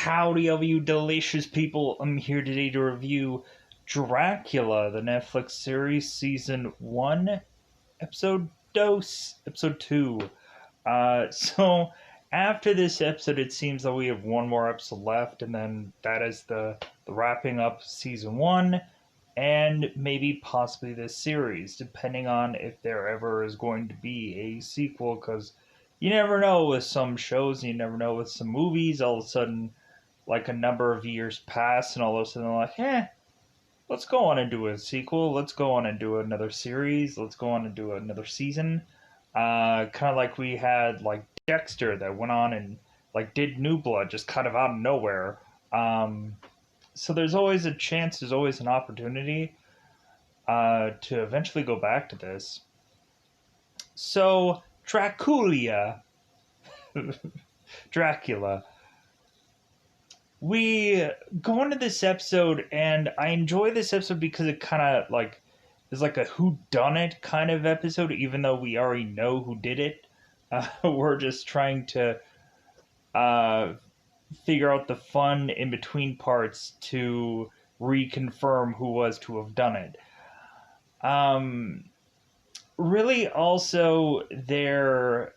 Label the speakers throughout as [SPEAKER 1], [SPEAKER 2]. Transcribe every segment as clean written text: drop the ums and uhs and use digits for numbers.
[SPEAKER 1] Howdy, all you delicious people. I'm here today to review Dracula, the Netflix series, Season 1, Episode 2. So, after this episode, it seems that we have one more episode left, and then that is the wrapping up Season 1, and maybe possibly this series, depending on if there ever is going to be a sequel, because you never know with some shows, you never know with some movies, all of a sudden like a number of years pass, and all of a sudden they're like, let's go on and do a sequel. Let's go on and do another series. Let's go on and do another season. Kind of like we had like Dexter that went on and like did New Blood just kind of out of nowhere. So there's always a chance. There's always an opportunity to eventually go back to this. So Dracula, Dracula. We go into this episode, and I enjoy this episode because it kind of like is like a who done it kind of episode, even though we already know who did it. We're just trying to uh, figure out the fun in between parts to reconfirm who was to have done it. Um, Really, also there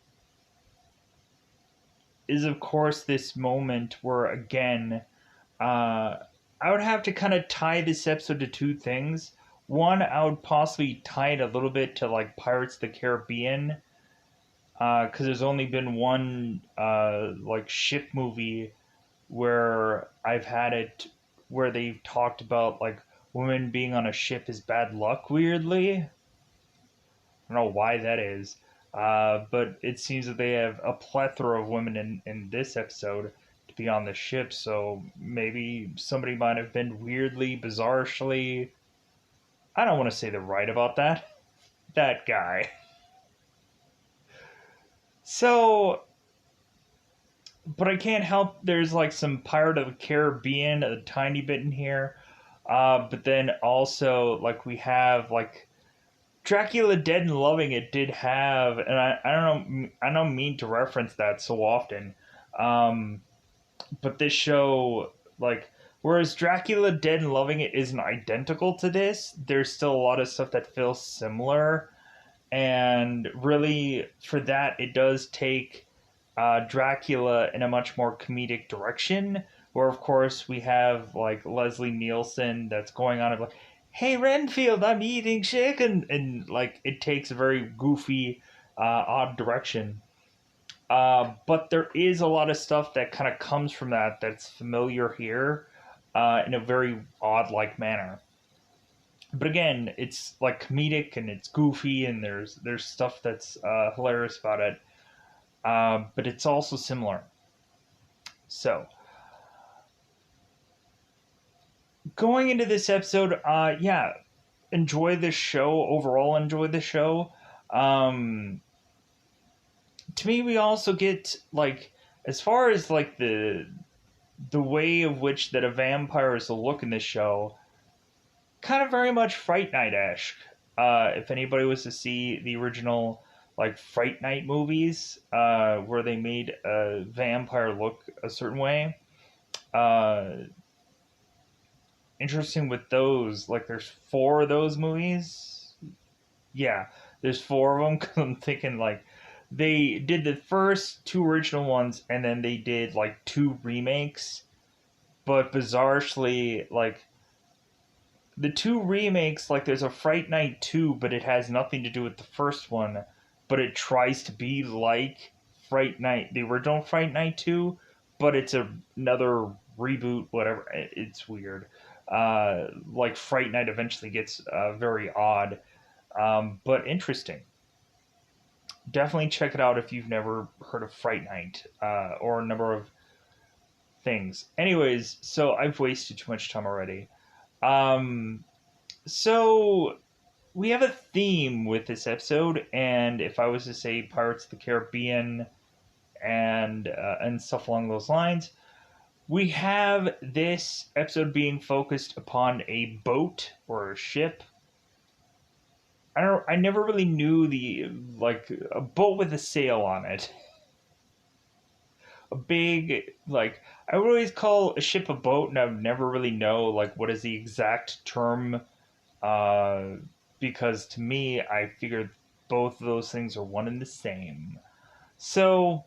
[SPEAKER 1] is of course this moment where again I would have to kind of tie this episode to two things. One, I would possibly tie it a little bit to like Pirates of the Caribbean, because there's only been one like ship movie where I've had it where they've talked about like women being on a ship is bad luck. Weirdly, I don't know why that is, but it seems that they have a plethora of women in this episode to be on the ship, so maybe somebody might have been weirdly, bizarrely. I don't want to say they're right about that. That guy. So, but I can't help. There's like some Pirate of the Caribbean, a tiny bit in here. But then also, like, we have like Dracula Dead and Loving It did have, and I don't mean to reference that so often, um, but this show, like, whereas Dracula Dead and Loving It isn't identical to this, there's still a lot of stuff that feels similar, and really for that it does take Dracula in a much more comedic direction. Where of course we have like Leslie Nielsen that's going on and like, "Hey Renfield, I'm eating chicken," and like it takes a very goofy, odd direction. But there is a lot of stuff that kind of comes from that that's familiar here, in a very odd like manner. But again, it's like comedic and it's goofy and there's stuff that's hilarious about it. But it's also similar. So going into this episode, yeah, enjoy this show overall. Enjoy the show. Um, to me, we also get like as far as like the way of which that a vampire is to look in this show, kind of very much Fright Night-esque. If anybody was to see the original like Fright Night movies, where they made a vampire look a certain way, uh, interesting with those. Like, there's four of those movies. Yeah, there's four of them. Cause I'm thinking like they did the first two original ones, and then they did like two remakes. But bizarrely, like the two remakes, like there's a Fright Night 2, but it has nothing to do with the first one, but it tries to be like Fright Night, the original Fright Night 2, but it's another reboot, whatever. It's weird. Like Fright Night eventually gets very odd, but interesting. Definitely check it out if you've never heard of Fright Night, or a number of things. Anyways, so I've wasted too much time already. Um, so we have a theme with this episode, and if I was to say Pirates of the Caribbean and stuff along those lines, we have this episode being focused upon a boat or a ship. I never really knew the like a boat with a sail on it. a big, like, I would always call a ship a boat, and I would never really know like what is the exact term, uh, because to me, I figured both of those things are one and the same. So,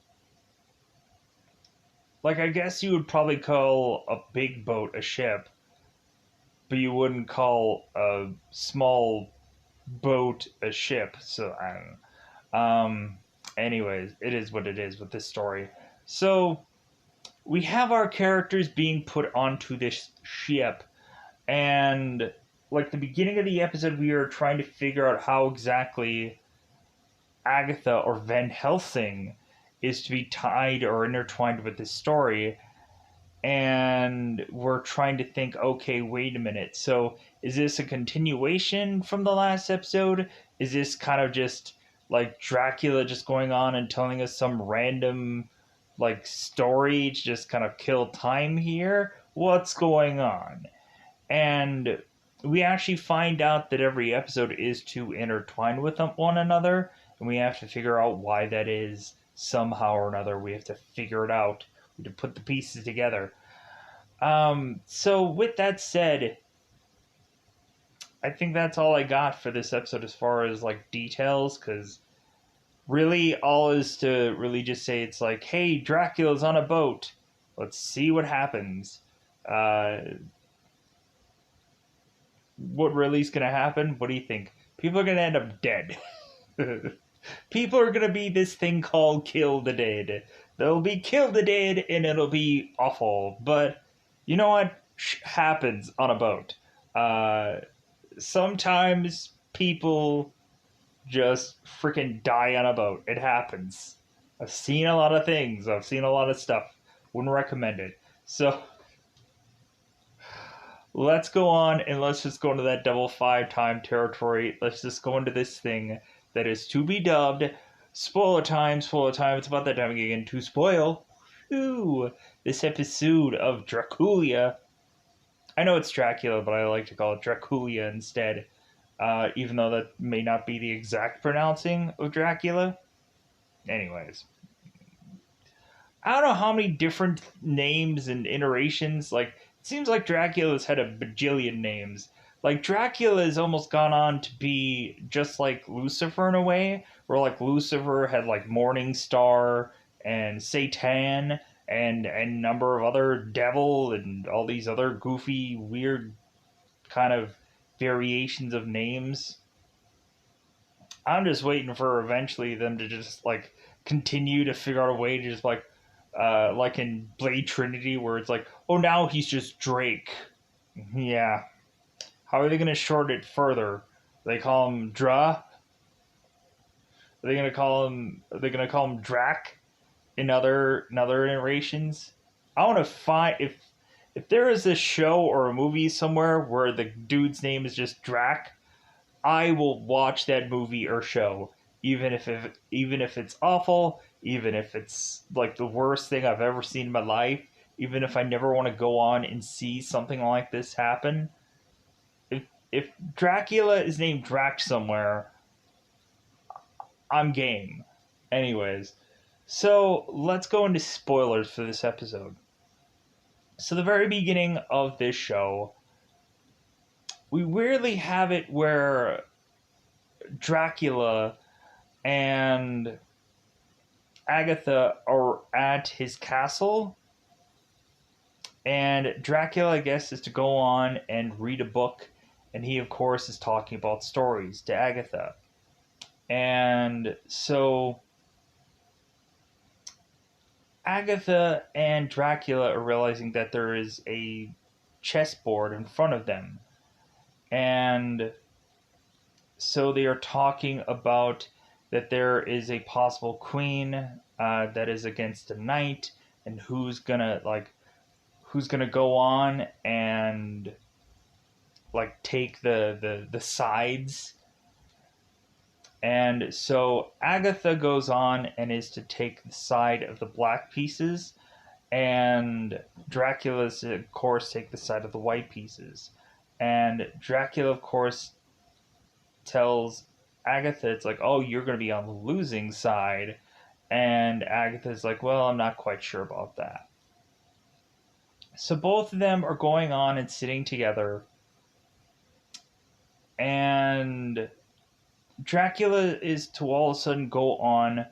[SPEAKER 1] like, I guess you would probably call a big boat a ship, but you wouldn't call a small boat a ship. So I don't know. Anyways, it is what it is with this story. So we have our characters being put onto this ship, and like the beginning of the episode, we are trying to figure out how exactly Agatha or Van Helsing is to be tied or intertwined with this story. And we're trying to think, okay, wait a minute. So is this a continuation from the last episode? Is this kind of just like Dracula just going on and telling us some random like story to just kind of kill time here? What's going on? And we actually find out that every episode is to intertwine with one another, and we have to figure out why that is somehow or another. We have to figure it out. We have to put the pieces together. So with that said, I think that's all I got for this episode as far as like details, because really all is to really just say it's like, hey, Dracula's on a boat. Let's see what happens. Uh, what really is going to happen? What do you think? People are going to end up dead. People are going to be this thing called Kill the Dead. They'll be Kill the Dead and it'll be awful. But you know what happens on a boat? Sometimes people just freaking die on a boat. It happens. I've seen a lot of things. I've seen a lot of stuff. Wouldn't recommend it. So let's go on and let's just go into that double five time territory. Let's just go into this thing that is to be dubbed spoiler time. Spoiler time. It's about that time again to spoil this episode of Dracula. I know it's Dracula, but I like to call it Dracula instead, even though that may not be the exact pronouncing of Dracula. Anyways, I don't know how many different names and iterations. Like, it seems like Dracula's had a bajillion names. Like, Dracula has almost gone on to be just like Lucifer in a way, where like Lucifer had like Morning Star and Satan and a number of other devil and all these other goofy, weird kind of variations of names. I'm just waiting for eventually them to just like continue to figure out a way to just like in Blade Trinity where it's like, oh, now he's just Drake. Yeah. How are they going to short it further? They call him Dra? Are they going to call him? Are they going to call him Drac in other iterations? I want to find if there is a show or a movie somewhere where the dude's name is just Drac. I will watch that movie or show, even if it's awful, even if it's like the worst thing I've ever seen in my life, even if I never want to go on and see something like this happen. If Dracula is named Drac somewhere, I'm game. Anyways, so let's go into spoilers for this episode. So the very beginning of this show, we weirdly have it where Dracula and Agatha are at his castle, and Dracula, I guess, is to go on and read a book, and he, of course, is talking about stories to Agatha. And so Agatha and Dracula are realizing that there is a chessboard in front of them, and so they are talking about that there is a possible queen that is against a knight, and who's gonna go on and like take the sides. And so Agatha goes on and is to take the side of the black pieces, and Dracula's of course take the side of the white pieces. And Dracula, of course, tells Agatha, it's like, oh, you're going to be on the losing side. And Agatha's like, well, I'm not quite sure about that. So both of them are going on and sitting together, and Dracula is to all of a sudden go on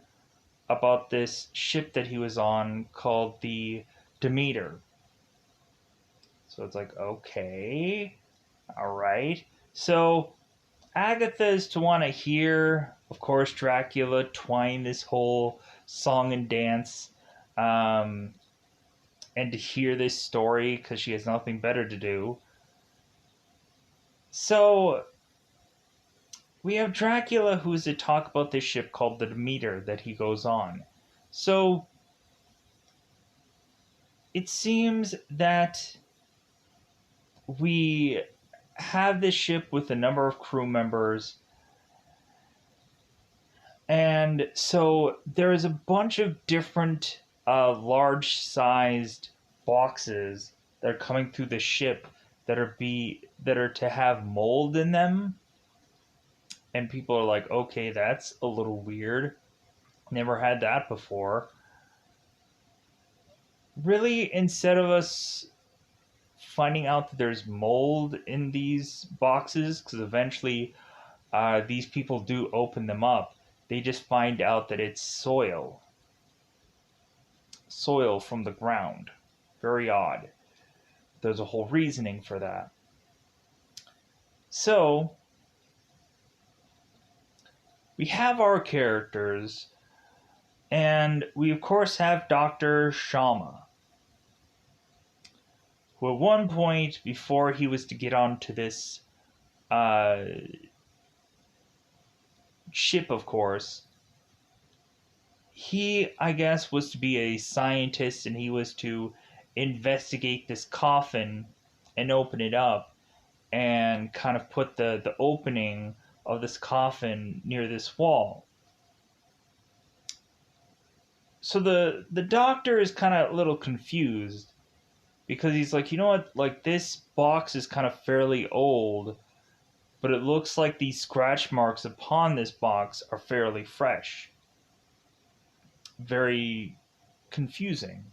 [SPEAKER 1] about this ship that he was on called the Demeter. So it's like, okay, all right. So Agatha is to want to hear, of course, Dracula twine this whole song and dance, um, and to hear this story because she has nothing better to do. So we have Dracula who's to talk about this ship called the Demeter that he goes on. So it seems that we have this ship with a number of crew members, and so there is a bunch of different large sized boxes that are coming through the ship that are to have mold in them, and people are like, okay, that's a little weird, never had that before. Really, instead of us finding out that there's mold in these boxes, because eventually these people do open them up, they just find out that it's soil from the ground. Very odd. There's a whole reasoning for that. So we have our characters, and we of course have Dr. Shama, who at one point, before he was to get onto this uh, ship, of course, he, I guess, was to be a scientist, and he was to investigate this coffin and open it up and kind of put the opening of this coffin near this wall. So the doctor is kind of a little confused because he's like, you know what, like this box is kind of fairly old, but it looks like these scratch marks upon this box are fairly fresh. Very confusing,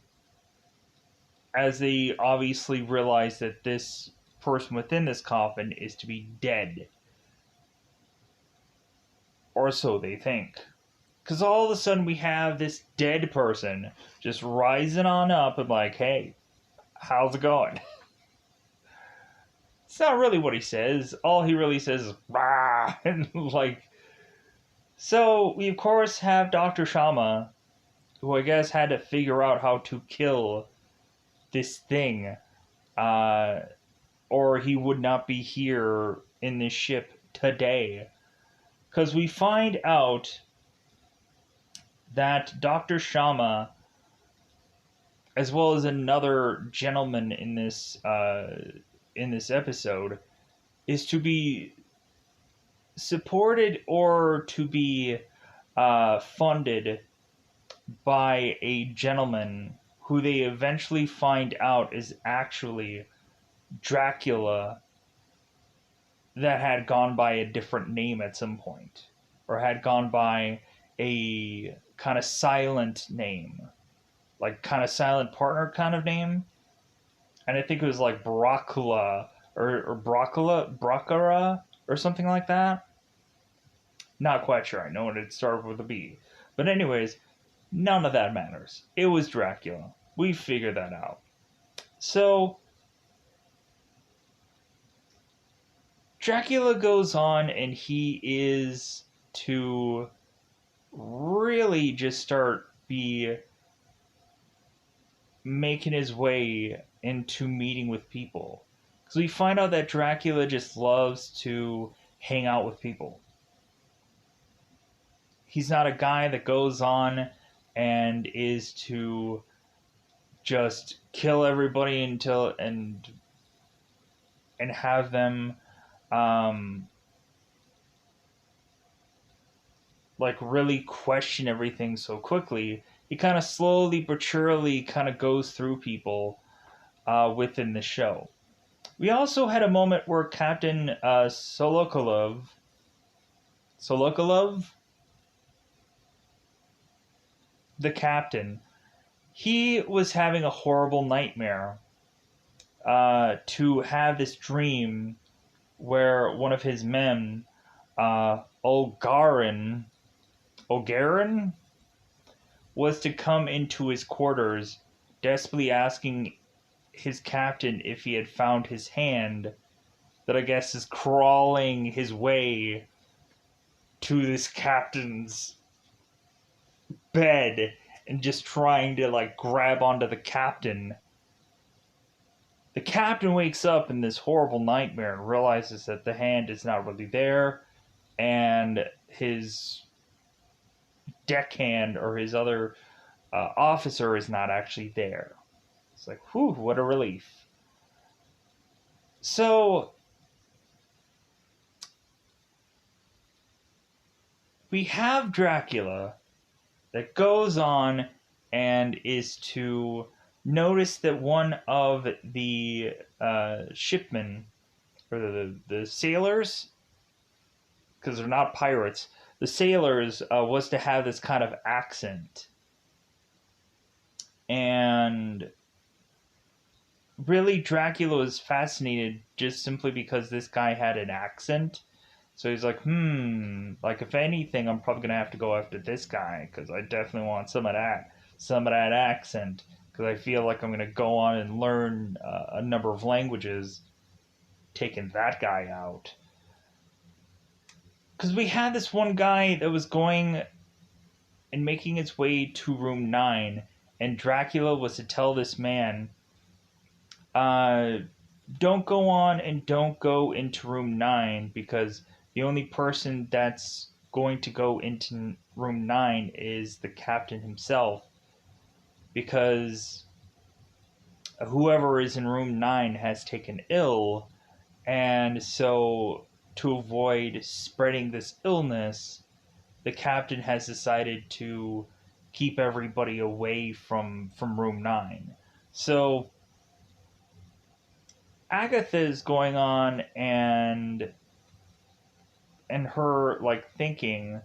[SPEAKER 1] as they obviously realize that this person within this coffin is to be dead. Or so they think. Because all of a sudden we have this dead person just rising on up and like, hey, how's it going? It's not really what he says. All he really says is, rah! And like, so we of course have Dr. Shama, who I guess had to figure out how to kill this thing, or he would not be here in this ship today. Because we find out that Dr. Shama, as well as another gentleman in this episode, is to be supported or to be funded by a gentleman who they eventually find out is actually Dracula, that had gone by a different name at some point, or had gone by a kind of silent name, like kind of silent partner kind of name. And I think it was like Dracula or Bracara or something like that. Not quite sure. I know it started with a B. But anyways, none of that matters. It was Dracula. We figured that out. So Dracula goes on, and he is to really just start be making his way into meeting with people. Because we find out that Dracula just loves to hang out with people. He's not a guy that goes on and is to just kill everybody until and have them like really question everything so quickly. He kind of slowly but surely kind of goes through people within the show. We also had a moment where Captain Solokolov, the captain, he was having a horrible nightmare to have this dream where one of his men, Ogarin, was to come into his quarters, desperately asking his captain if he had found his hand, that I guess is crawling his way to this captain's bed and just trying to like grab onto the captain. The captain wakes up in this horrible nightmare and realizes that the hand is not really there, and his deckhand or his other officer is not actually there. It's like, whew, what a relief. So we have Dracula that goes on and is to notice that one of the shipmen, or the sailors, because they're not pirates, the sailors was to have this kind of accent. And really, Dracula was fascinated just simply because this guy had an accent. So he's like, like if anything, I'm probably gonna have to go after this guy because I definitely want some of that accent. Because I feel like I'm gonna go on and learn a number of languages, taking that guy out. Because we had this one guy that was going and making its way to room 9, and Dracula was to tell this man, don't go on and don't go into room 9 because the only person that's going to go into room 9 is the captain himself, because whoever is in room 9 has taken ill, and so to avoid spreading this illness, the captain has decided to keep everybody away from room 9. So Agatha is going on and her like thinking,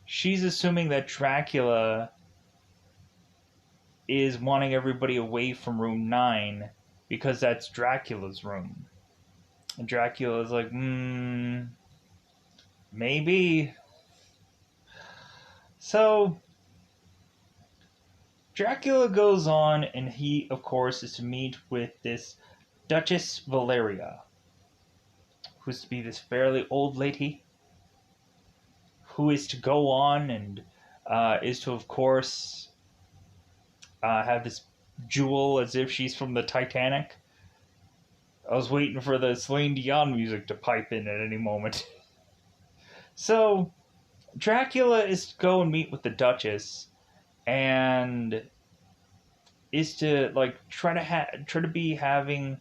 [SPEAKER 1] she's assuming that Dracula is wanting everybody away from room 9 because that's Dracula's room. And Dracula's like, maybe. So Dracula goes on, and he, of course, is to meet with this Duchess Valeria, who's to be this fairly old lady, who is to go on and is to, of course, have this jewel as if she's from the Titanic. I was waiting for the Celine Dion music to pipe in at any moment. So Dracula is to go and meet with the Duchess, and is to like try to be having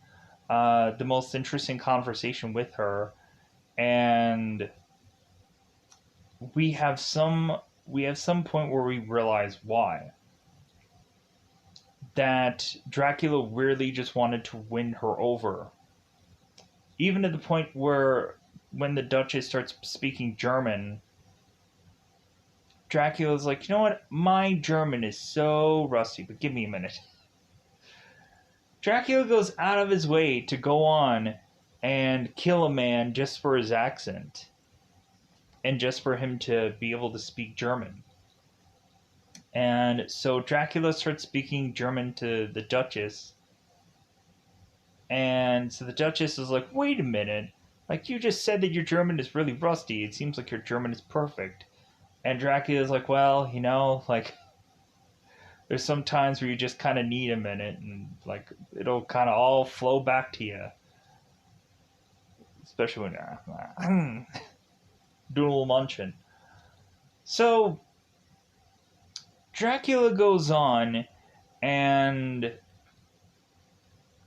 [SPEAKER 1] the most interesting conversation with her, and we have some point where we realize why. That Dracula really just wanted to win her over. Even to the point where when the Duchess starts speaking German, Dracula's like, you know what? My German is so rusty, but give me a minute. Dracula goes out of his way to go on and kill a man just for his accent. And just for him to be able to speak German. And so Dracula starts speaking German to the Duchess. And so the Duchess is like, wait a minute. Like, you just said that your German is really rusty. It seems like your German is perfect. And Dracula's like, well, you know, like, there's some times where you just kind of need a minute. And, like, it'll kind of all flow back to you. Especially when you're doing a little munching. So Dracula goes on, and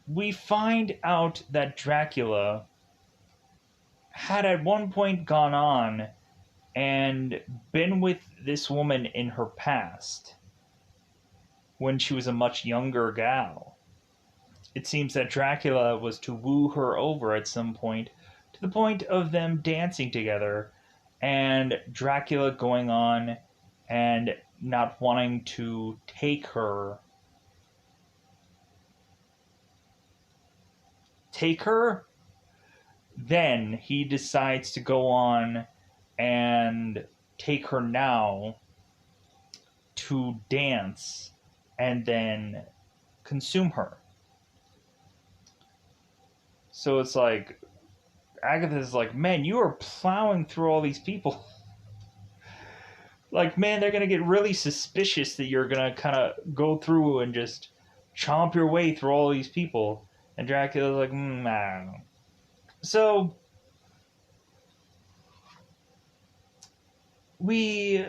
[SPEAKER 1] we find out that Dracula had at one point gone on and been with this woman in her past when she was a much younger gal. It seems that Dracula was to woo her over at some point, to the point of them dancing together, and Dracula going on and not wanting to take her, then he decides to go on and take her now to dance and then consume her. So it's like Agatha's like, man, you are plowing through all these people. Like, man, they're gonna get really suspicious that you're gonna kind of go through and just chomp your way through all these people. And Dracula's like, I don't know. So we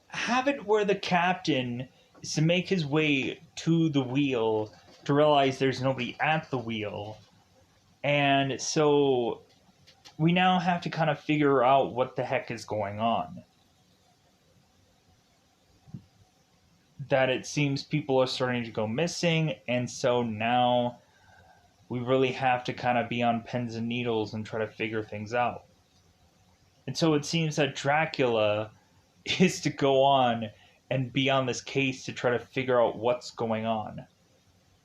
[SPEAKER 1] have it where the captain is to make his way to the wheel to realize there's nobody at the wheel. And so we now have to kind of figure out what the heck is going on. That it seems people are starting to go missing, and so now we really have to kind of be on pins and needles and try to figure things out. And so it seems that Dracula is to go on and be on this case to try to figure out what's going on.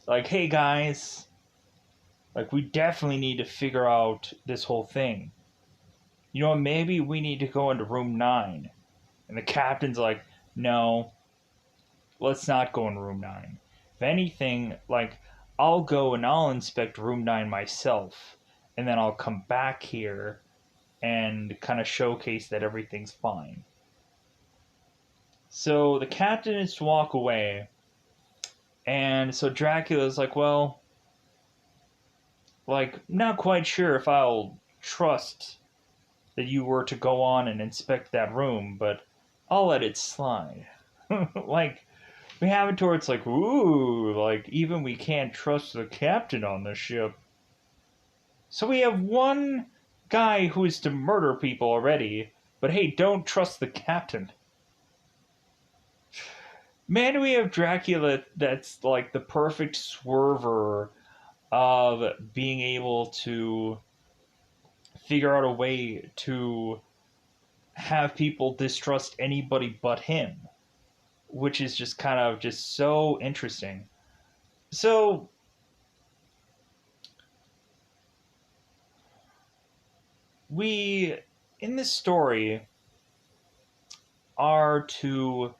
[SPEAKER 1] Like, hey guys, like we definitely need to figure out this whole thing. You know what, maybe we need to go into room 9. And the captain's like, no, let's not go in room 9. If anything, like, I'll go and I'll inspect room 9 myself. And then I'll come back here and kind of showcase that everything's fine. So the captain is to walk away. And so Dracula's like, well, like, not quite sure if I'll trust that you were to go on and inspect that room, but I'll let it slide. Like, we have it towards like, ooh, like, even we can't trust the captain on this ship. So we have one guy who is to murder people already, but hey, don't trust the captain. Man, we have Dracula that's like the perfect swerver of being able to figure out a way to have people distrust anybody but him, which is just kind of just so interesting. So we in this story are to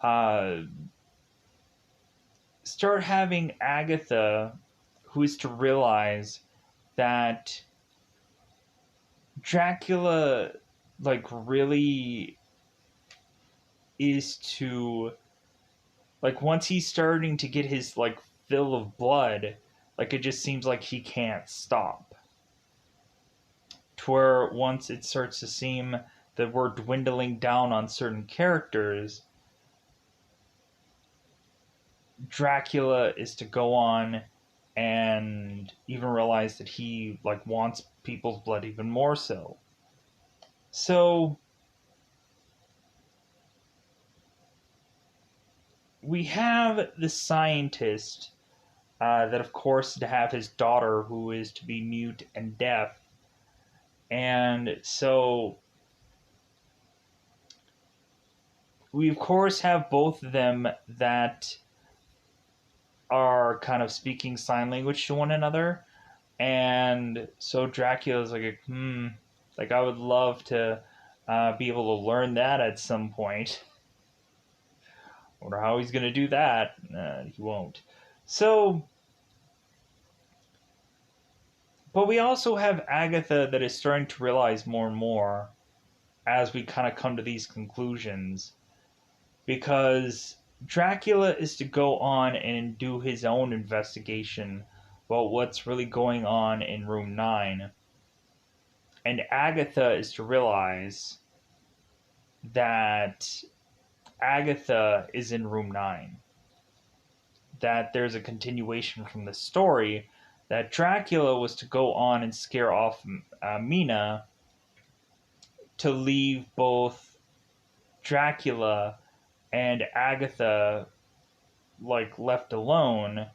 [SPEAKER 1] uh, start having Agatha, who is to realize that Dracula, like, really is to, like, once he's starting to get his, like, fill of blood, like, it just seems like he can't stop. To where once it starts to seem that we're dwindling down on certain characters, Dracula is to go on and even realize that he like wants people's blood even more so. So we have the scientist that of course to have his daughter who is to be mute and deaf. And so we of course have both of them that are kind of speaking sign language to one another. And so Dracula's like, like I would love to be able to learn that at some point. Wonder how he's gonna do that. He won't. So, but we also have Agatha that is starting to realize more and more as we kind of come to these conclusions, because Dracula is to go on and do his own investigation about what's really going on in room 9. And Agatha is to realize that Agatha is in room 9. That there's a continuation from the story that Dracula was to go on and scare off Mina to leave both Dracula and Agatha like left alone,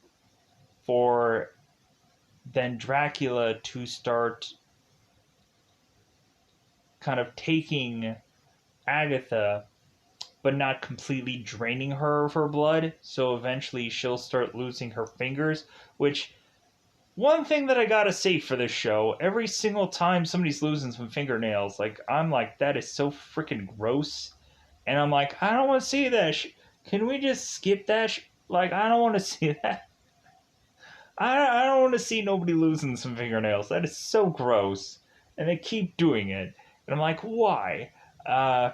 [SPEAKER 1] for then Dracula to start kind of taking Agatha, but not completely draining her of her blood. So eventually she'll start losing her fingers, which one thing that I gotta say for this show, every single time somebody's losing some fingernails, like, I'm like, that is so freaking gross. And I'm like, I don't want to see that. Can we just skip that? Like, I don't want to see that. I don't want to see nobody losing some fingernails. That is so gross. And they keep doing it. And I'm like, why?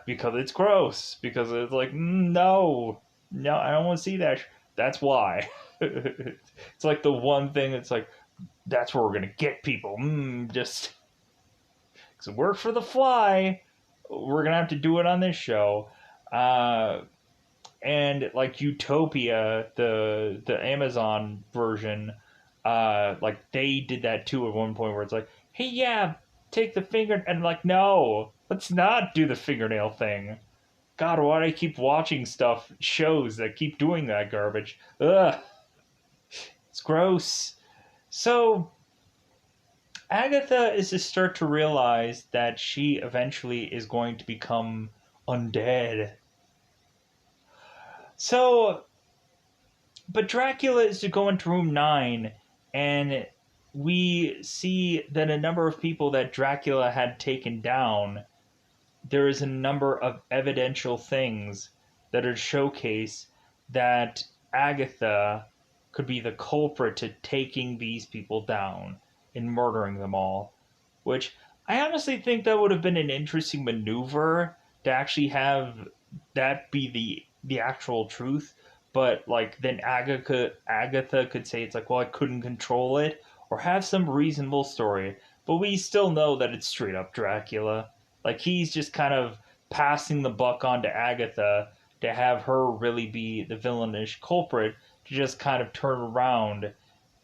[SPEAKER 1] Because it's gross. Because it's like, no. No, I don't want to see that. That's why. It's like the one thing that's like, that's where we're going to get people. Just. Because it worked for The Fly. We're going to have to do it on this show. And like Utopia, the Amazon version, like they did that too at one point where it's like, hey, yeah, take the finger, and like, no, let's not do the fingernail thing. God, why do I keep watching shows that keep doing that garbage? Ugh, it's gross. So Agatha is to start to realize that she eventually is going to become undead. So, but Dracula is to go into room 9, and we see that a number of people that Dracula had taken down, there is a number of evidential things that are showcase that Agatha could be the culprit to taking these people down and murdering them all. Which I honestly think that would have been an interesting maneuver to actually have that be the actual truth. But like then Agatha could say it's like, well, I couldn't control it, or have some reasonable story. But we still know that it's straight up Dracula. Like he's just kind of passing the buck on to Agatha to have her really be the villainish culprit, to just kind of turn around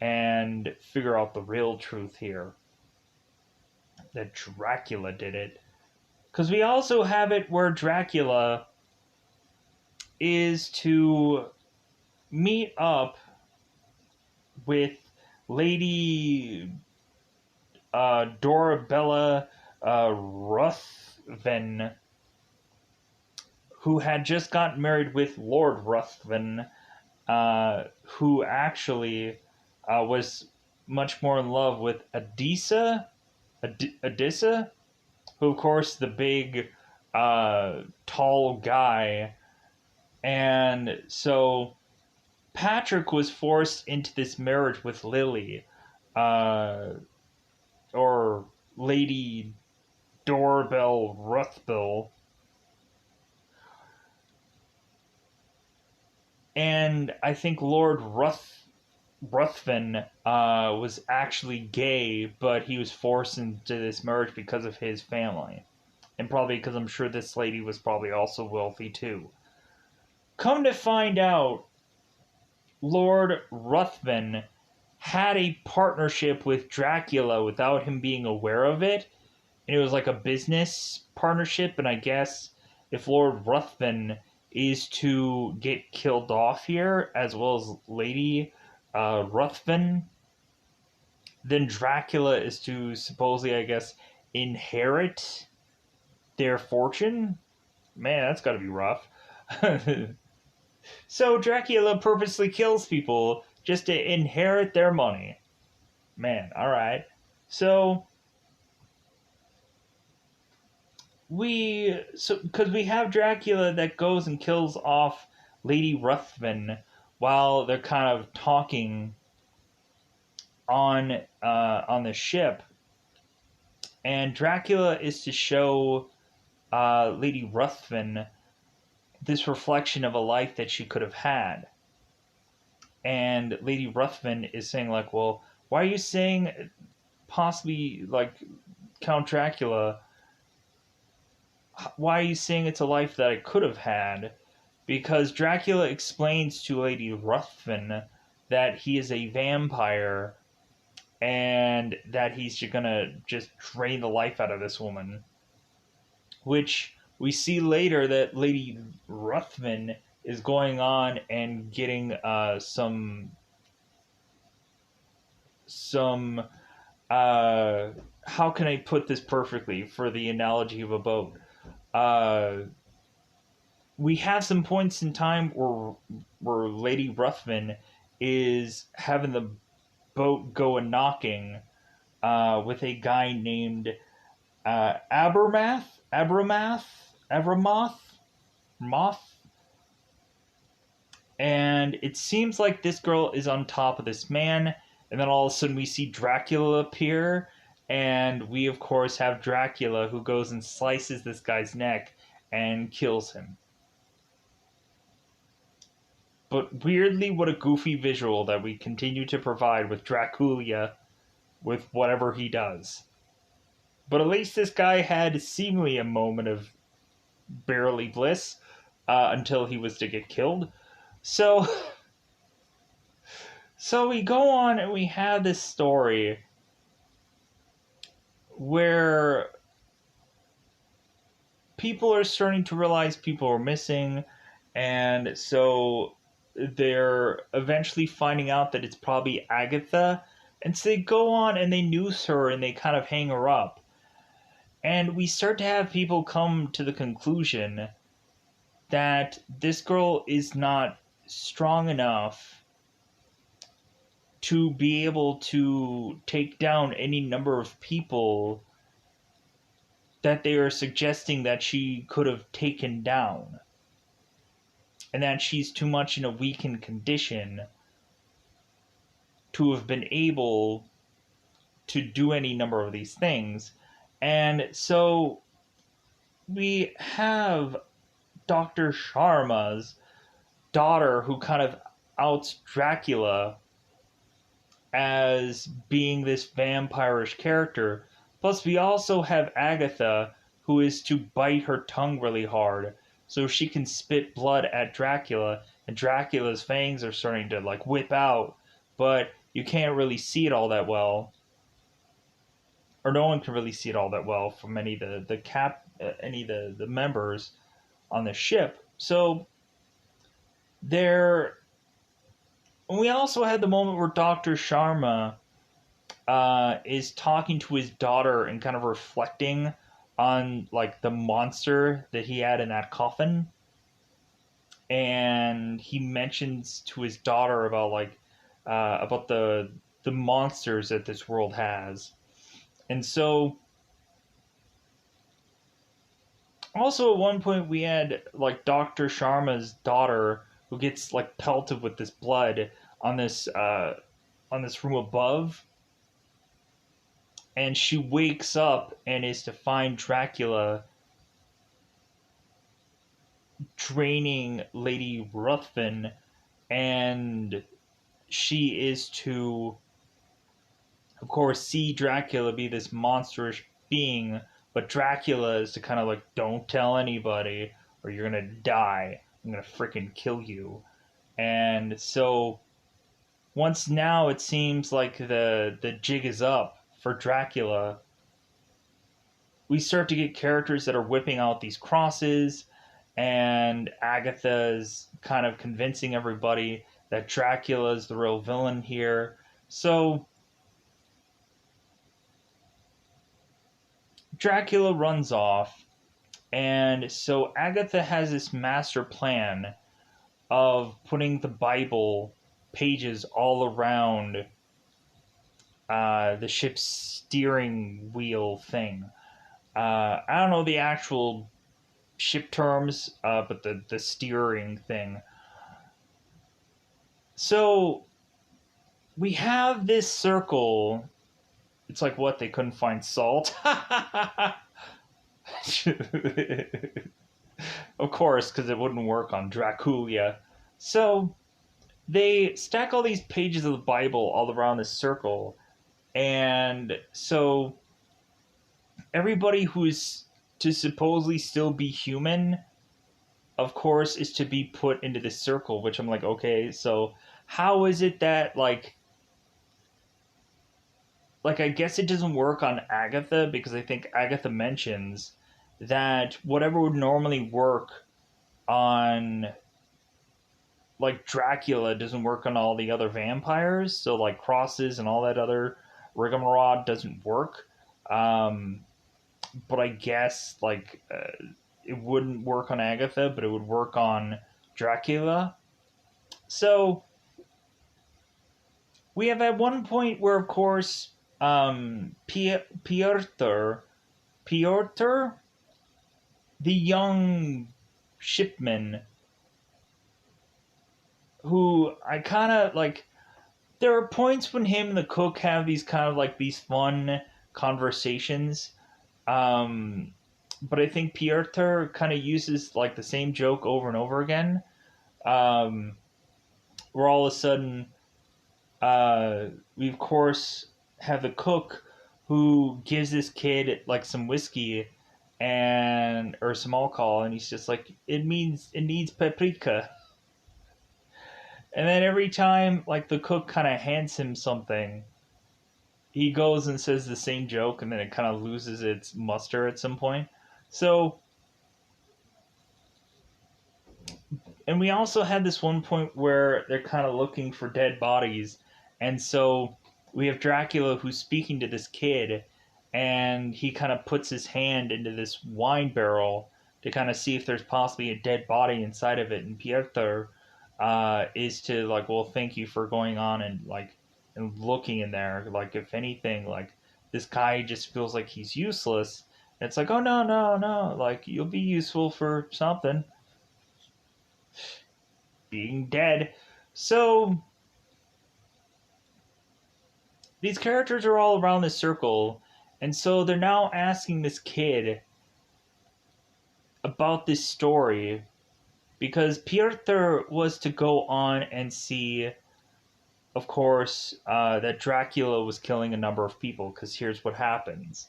[SPEAKER 1] and figure out the real truth here. That Dracula did it. Because we also have it where Dracula is to meet up with Lady Dorabella Ruthven, who had just gotten married with Lord Ruthven, who actually was much more in love with Adissa, who of course the big tall guy. And so Patrick was forced into this marriage with Lily, or Lady Doorbell Ruthbill. And I think Lord Ruthven was actually gay, but he was forced into this marriage because of his family. And probably because I'm sure this lady was probably also wealthy too. Come to find out, Lord Ruthven had a partnership with Dracula without him being aware of it. And it was like a business partnership. And I guess if Lord Ruthven is to get killed off here, as well as Lady Ruthven, then Dracula is to supposedly, I guess, inherit their fortune. Man, that's got to be rough. So Dracula purposely kills people just to inherit their money. Man, alright. So because we have Dracula that goes and kills off Lady Ruthven while they're kind of talking on the ship, and Dracula is to show Lady Ruthven this reflection of a life that she could have had. And Lady Ruthven is saying like, well, why are you saying possibly like Count Dracula? Why are you saying it's a life that I could have had? Because Dracula explains to Lady Ruthven that he is a vampire and that he's gonna just drain the life out of this woman. Which we see later that Lady Ruthven is going on and getting some how can I put this perfectly for the analogy of a boat? Uh, we have some points in time where Lady Ruthven is having the boat go a knocking with a guy named Abramoth, Moth, and it seems like this girl is on top of this man, and then all of a sudden we see Dracula appear, and we of course have Dracula who goes and slices this guy's neck and kills him. But weirdly, what a goofy visual that we continue to provide with Dracula with whatever he does. But at least this guy had seemingly a moment of barely bliss until he was to get killed. So, so we go on and we have this story where people are starting to realize people are missing, and so they're eventually finding out that it's probably Agatha, and so they go on and they noose her and they kind of hang her up. And we start to have people come to the conclusion that this girl is not strong enough to be able to take down any number of people that they are suggesting that she could have taken down. And that she's too much in a weakened condition to have been able to do any number of these things. And so we have Dr. Sharma's daughter who kind of outs Dracula as being this vampirish character. Plus, we also have Agatha, who is to bite her tongue really hard so she can spit blood at Dracula, and Dracula's fangs are starting to like whip out, but you can't really see it all that well, or no one can really see it all that well from any of any of the members on the ship. So there, we also had the moment where Dr. Sharma is talking to his daughter and kind of reflecting on like the monster that he had in that coffin, and he mentions to his daughter about like about the monsters that this world has. And so also at one point we had like Dr. Sharma's daughter who gets like pelted with this blood on this room above, and she wakes up and is to find Dracula draining Lady Ruthven, and she is to, of course, see Dracula be this monstrous being, but Dracula is to kind of like, don't tell anybody or you're gonna die. I'm gonna freaking kill you. And so once now it seems like the jig is up for Dracula, we start to get characters that are whipping out these crosses, and Agatha's kind of convincing everybody that Dracula is the real villain here. So Dracula runs off, and so Agatha has this master plan of putting the Bible pages all around the ship's steering wheel thing. I don't know the actual ship terms, but the steering thing. So we have this circle. It's like what, they couldn't find salt? Of course, because it wouldn't work on Dracula. So they stack all these pages of the Bible all around this circle, and so everybody who's to supposedly still be human, of course, is to be put into this circle, which I'm like, okay, so how is it that like I guess it doesn't work on Agatha, because I think Agatha mentions that whatever would normally work on like Dracula doesn't work on all the other vampires, so like crosses and all that other rigmarole doesn't work. Um, but I guess like it wouldn't work on Agatha, but it would work on Dracula. So we have at one point where, of course, Piotr, the young shipman, who I kind of like. There are points when him and the cook have these kind of like these fun conversations. Um, but I think Piotr kind of uses like the same joke over and over again. Um, where all of a sudden, we of course have the cook who gives this kid like some whiskey and or some alcohol, and he's just like, it needs paprika. And then every time like the cook kind of hands him something, he goes and says the same joke, and then it kind of loses its muster at some point. So, and we also had this one point where they're kind of looking for dead bodies, and so we have Dracula who's speaking to this kid, and he kind of puts his hand into this wine barrel to kind of see if there's possibly a dead body inside of it, and Piotr is to like, well, thank you for going on and like and looking in there, like if anything, like this guy just feels like he's useless. And it's like, oh no, no, no, like you'll be useful for something, being dead. So these characters are all around this circle, and so they're now asking this kid about this story because Piotr was to go on and see, of course, that Dracula was killing a number of people. Because here's what happens: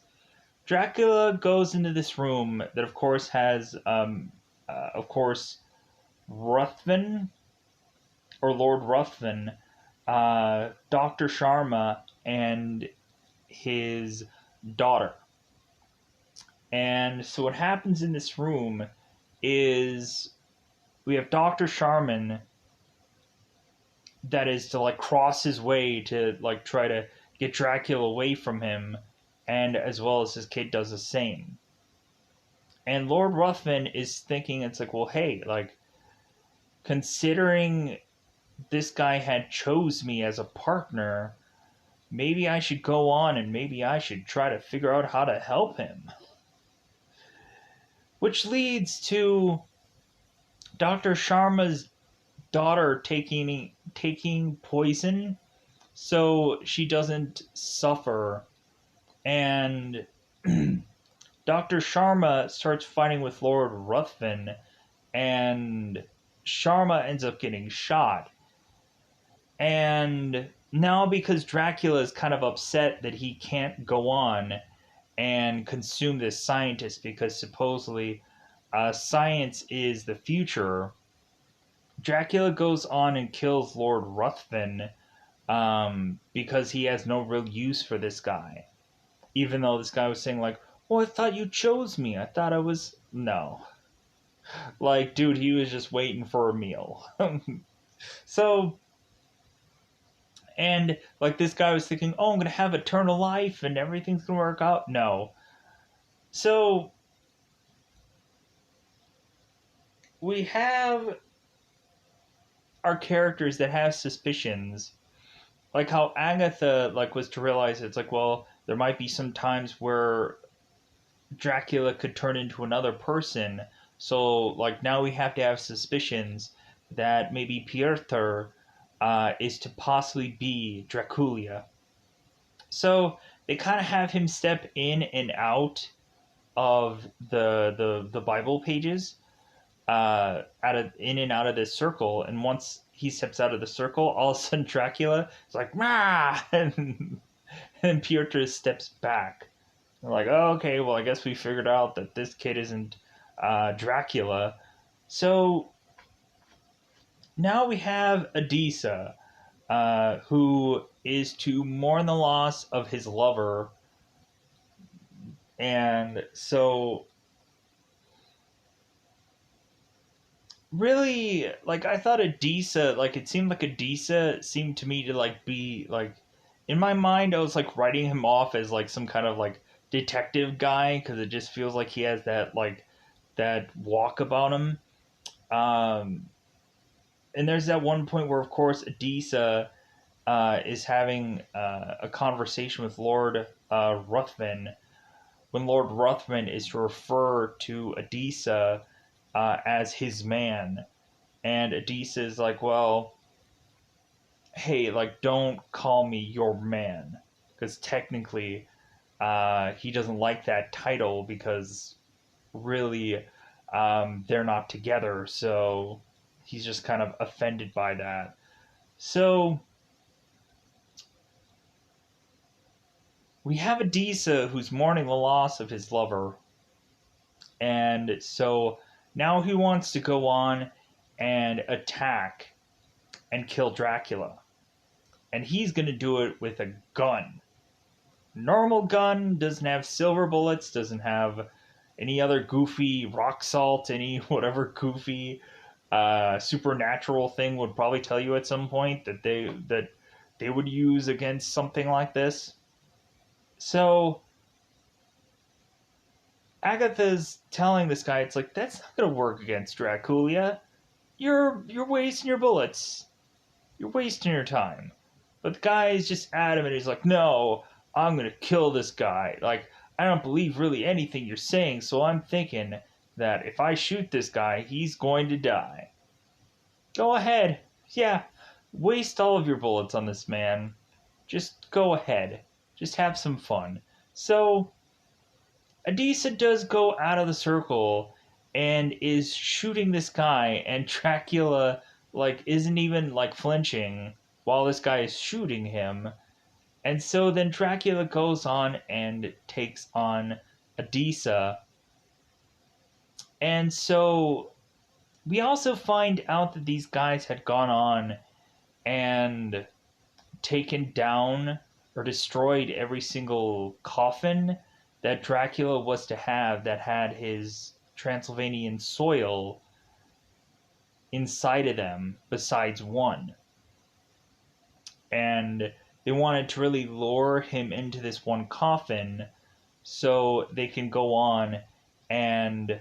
[SPEAKER 1] Dracula goes into this room that, of course, has, of course, Ruthven or Lord Ruthven, Dr. Sharma, and his daughter. And so what happens in this room is we have Dr. Sharman that is to like cross his way to like try to get Dracula away from him, and as well as his kid does the same. And Lord Ruthven is thinking, it's like, well, hey, like considering this guy had chose me as a partner, maybe I should go on and maybe I should try to figure out how to help him. Which leads to Dr. Sharma's daughter taking poison so she doesn't suffer, and Dr. Sharma starts fighting with Lord Ruthven, and Sharma ends up getting shot. And now, because Dracula is kind of upset that he can't go on and consume this scientist because supposedly science is the future, Dracula goes on and kills Lord Ruthven because he has no real use for this guy. Even though this guy was saying, like, oh, I thought you chose me. I thought I was. No. Like, dude, he was just waiting for a meal. So, and like this guy was thinking, oh, I'm going to have eternal life and everything's going to work out. No. So, we have our characters that have suspicions, like how Agatha like was to realize it's like, well, there might be some times where Dracula could turn into another person. So like now we have to have suspicions that maybe Piotr is to possibly be Dracula. So they kind of have him step in and out of the Bible pages, out of in and out of this circle, and once he steps out of the circle, all of a sudden Dracula is like, "Rah!" and Piotr steps back. They're like, oh, okay, well, I guess we figured out that this kid isn't Dracula. So now we have Adisa, who is to mourn the loss of his lover. And so, really, like, I thought Adisa, like, it seemed like Adisa seemed to me to, like, be, like, in my mind, I was, like, writing him off as, like, some kind of, like, detective guy because it just feels like he has that that walk about him. Um, and there's that one point where, of course, Adisa is having a conversation with Lord Ruthven, when Lord Ruthven is to refer to Adisa as his man. And Adisa is like, well, hey, like, don't call me your man. Because technically, he doesn't like that title because really they're not together. So he's just kind of offended by that. So we have Adisa who's mourning the loss of his lover. And so now he wants to go on and attack and kill Dracula. And he's going to do it with a gun. Normal gun, doesn't have silver bullets, doesn't have any other goofy rock salt, any whatever goofy supernatural thing would probably tell you at some point that they would use against something like this. So Agatha's telling this guy, it's like, that's not gonna work against Dracula. You're wasting your bullets. You're wasting your time. But the guy is just adamant. He's like, no, I'm gonna kill this guy. Like, I don't believe really anything you're saying, so I'm thinking that if I shoot this guy, he's going to die. Go ahead. Yeah, waste all of your bullets on this man. Just go ahead. Just have some fun. So Adisa does go out of the circle and is shooting this guy, and Dracula like isn't even like flinching while this guy is shooting him. And so then Dracula goes on and takes on Adisa. And so we also find out that these guys had gone on and taken down or destroyed every single coffin that Dracula was to have that had his Transylvanian soil inside of them, besides one. And they wanted to really lure him into this one coffin so they can go on and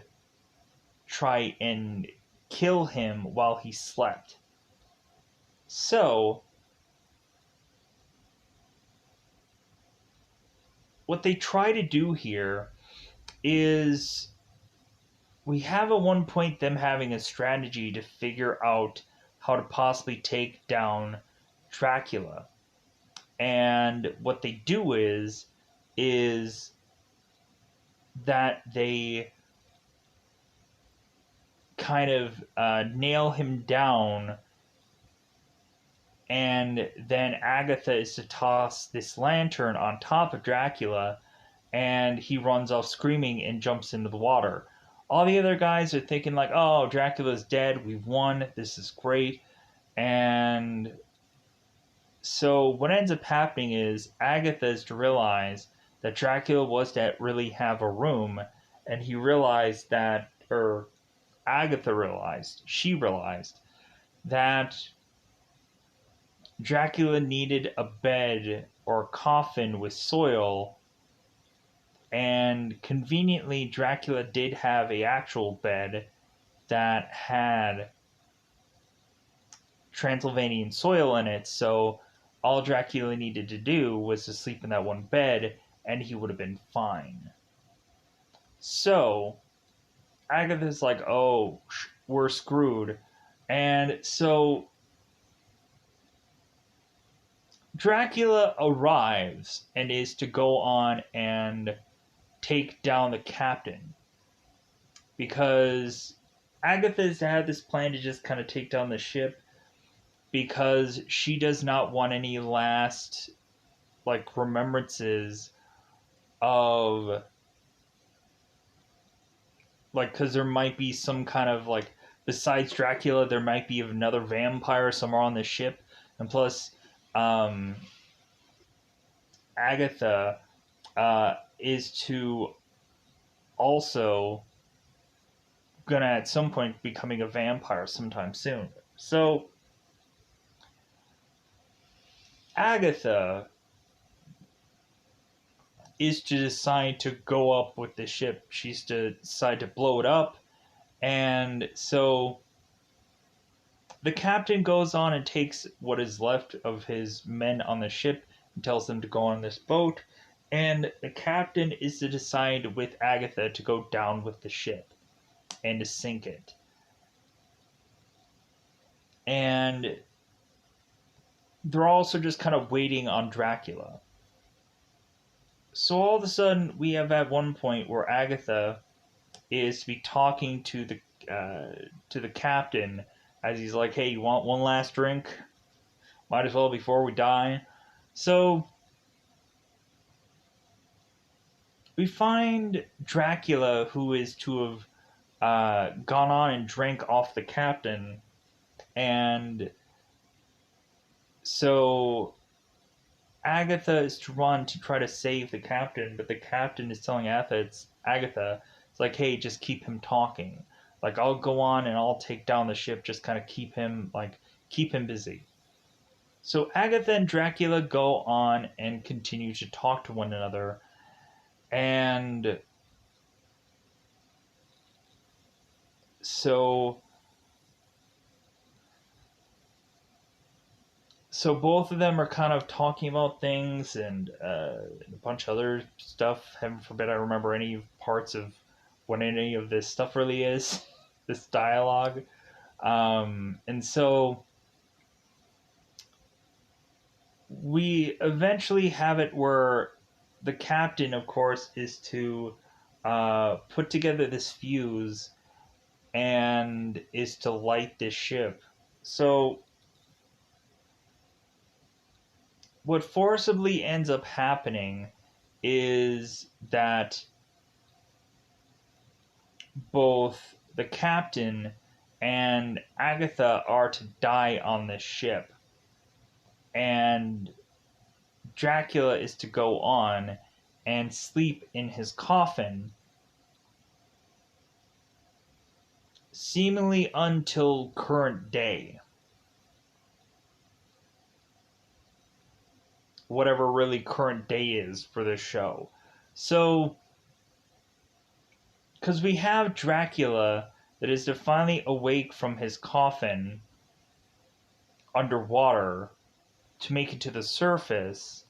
[SPEAKER 1] try and kill him while he slept. So, what they try to do here is we have at one point them having a strategy to figure out how to possibly take down Dracula. And what they do is that they kind of nail him down, and then Agatha is to toss this lantern on top of Dracula, and he runs off screaming and jumps into the water. All the other guys are thinking like, "Oh, Dracula's dead. We've won. This is great." And so what ends up happening is Agatha is to realize that Dracula was to really have a room, and he realized that, or she realized that Dracula needed a bed or a coffin with soil, and conveniently Dracula did have a actual bed that had Transylvanian soil in it, so all Dracula needed to do was to sleep in that one bed and he would have been fine. So Agatha's like, oh, we're screwed. And so Dracula arrives and is to go on and take down the captain, because Agatha's had this plan to just kind of take down the ship because she does not want any last like remembrances of like, because there might be some kind of like, besides Dracula there might be another vampire somewhere on the ship. And plus Agatha is to also gonna at some point becoming a vampire sometime soon. So Agatha is to decide to go up with the ship. She's to decide to blow it up. And so the captain goes on and takes what is left of his men on the ship and tells them to go on this boat. And the captain is to decide with Agatha to go down with the ship and to sink it. And they're also just kind of waiting on Dracula. So all of a sudden, we have at one point where Agatha is to be talking to the captain as he's like, "Hey, you want one last drink? Might as well before we die." So we find Dracula, who is to have gone on and drank off the captain, and so Agatha is to run to try to save the captain, but the captain is telling Agatha, it's like, "Hey, just keep him talking. Like, I'll go on and I'll take down the ship. Just kind of keep him busy." So Agatha and Dracula go on and continue to talk to one another, and so both of them are kind of talking about things and a bunch of other stuff. Heaven forbid I remember any parts of what any of this stuff really is, this dialogue. And so we eventually have it where the captain, of course, is to put together this fuse and is to light this ship. So what forcibly ends up happening is that both the captain and Agatha are to die on this ship, and Dracula is to go on and sleep in his coffin, seemingly until current day. Whatever really current day is for this show. So, because we have Dracula that is to finally awake from his coffin underwater to make it to the surface,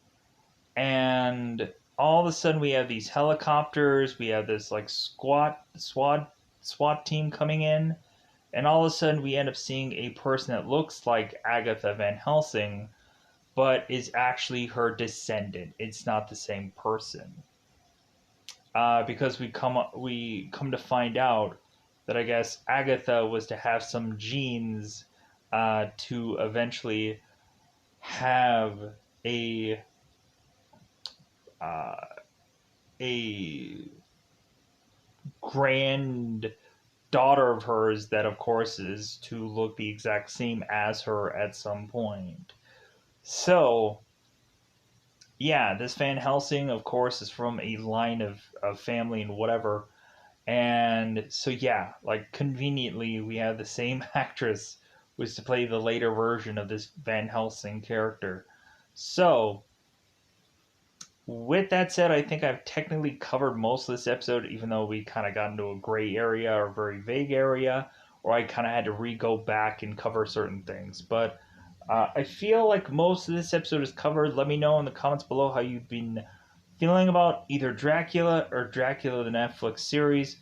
[SPEAKER 1] and all of a sudden we have these helicopters, we have this like SWAT team coming in, and all of a sudden we end up seeing a person that looks like Agatha Van Helsing, but is actually her descendant. It's not the same person. Because we come to find out that I guess Agatha was to have some genes to eventually have a uh, a grand daughter of hers that of course is to look the exact same as her at some point. So yeah, this Van Helsing, of course, is from a line of family and whatever. And so, yeah, like conveniently, we have the same actress who is to play the later version of this Van Helsing character. So, with that said, I think I've technically covered most of this episode, even though we kind of got into a gray area or very vague area, or I kind of had to go back and cover certain things. But I feel like most of this episode is covered. Let me know in the comments below how you've been feeling about either Dracula or Dracula the Netflix series.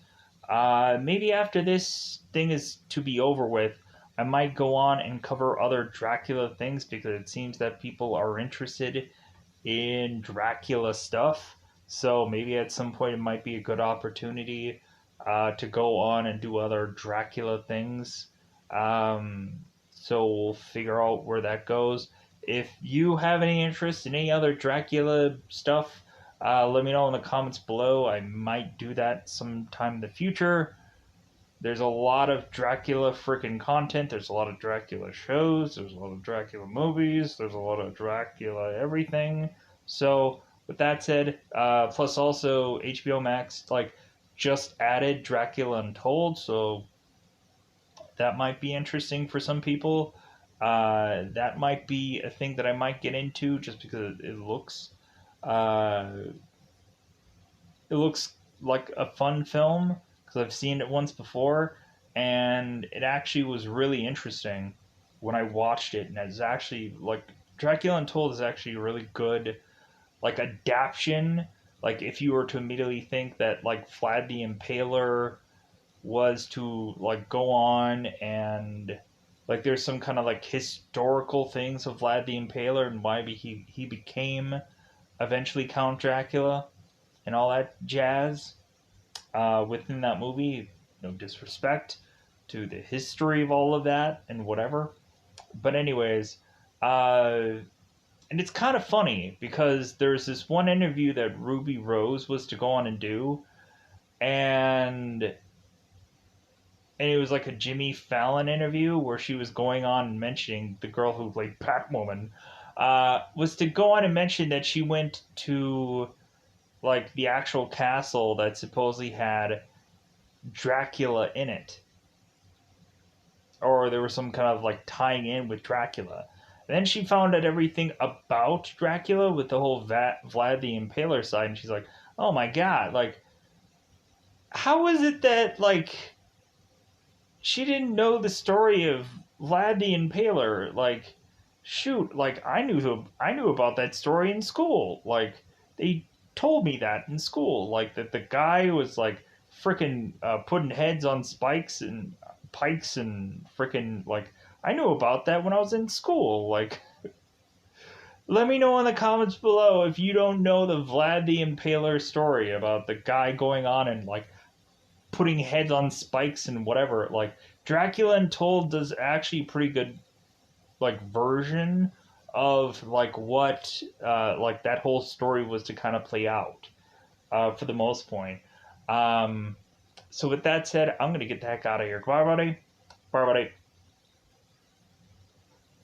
[SPEAKER 1] Maybe after this thing is to be over with, I might go on and cover other Dracula things because it seems that people are interested in Dracula stuff. So maybe at some point it might be a good opportunity to go on and do other Dracula things. So we'll figure out where that goes. If you have any interest in any other Dracula stuff, let me know in the comments below. I might do that sometime in the future. There's a lot of Dracula freaking content. There's a lot of Dracula shows. There's a lot of Dracula movies. There's a lot of Dracula everything. So with that said, plus also HBO Max just added Dracula Untold, so that might be interesting for some people. That might be a thing that I might get into just because it looks it looks like a fun film because I've seen it once before, and it actually was really interesting when I watched it. And it's actually like Dracula Untold is actually a really good like adaptation. Like if you were to immediately think that like Vlad the Impaler was to like go on and like there's some kind of like historical things of Vlad the Impaler and why he became eventually Count Dracula and all that jazz within that movie. No disrespect to the history of all of that and whatever. But anyways, and it's kind of funny because there's this one interview that Ruby Rose was to go on and do, and it was like a Jimmy Fallon interview where she was going on and mentioning the girl who played Batwoman was to go on and mention that she went to like the actual castle that supposedly had Dracula in it, or there was some kind of like tying in with Dracula. And then she found out everything about Dracula with the whole Vlad the Impaler side, and she's like, "Oh my god! Like, how is it that like she didn't know the story of Vlad the Impaler? Like, shoot! Like, I knew about that story in school. Like, they told me that in school. Like that the guy was like freaking putting heads on spikes and pikes and freaking like I knew about that when I was in school. Like, let me know in the comments below if you don't know the Vlad the Impaler story about the guy going on and like putting heads on spikes and whatever. Like Dracula Untold does actually pretty good like version of like what like that whole story was to kind of play out for the most point. Um, so with that said, I'm gonna get the heck out of here. Bye, buddy. Bye, buddy.